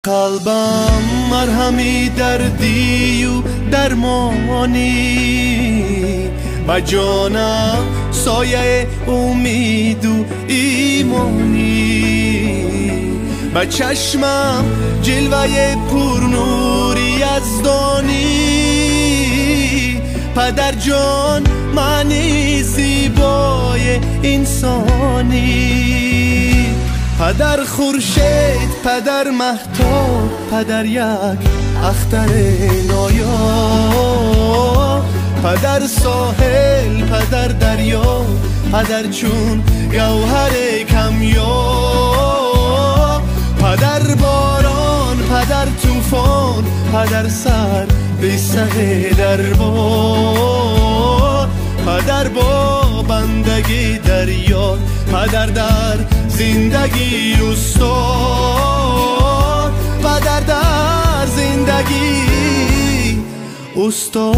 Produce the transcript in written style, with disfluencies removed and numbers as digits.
قلبم مرهمی دردی و درمانی و جانم سایه امید و ایمانی و چشمم جلوه پرنوری یزدانی پدر جان معنی زیبای انسانی پدر خورشید پدر مهتاب پدر یک اختر نایا پدر ساحل پدر دریا پدر چون گوهر کمیا پدر باران پدر طوفان پدر سر به سر دربار پدر با بندگی دریا پدر در زندگی استاد پدر در زندگی استاد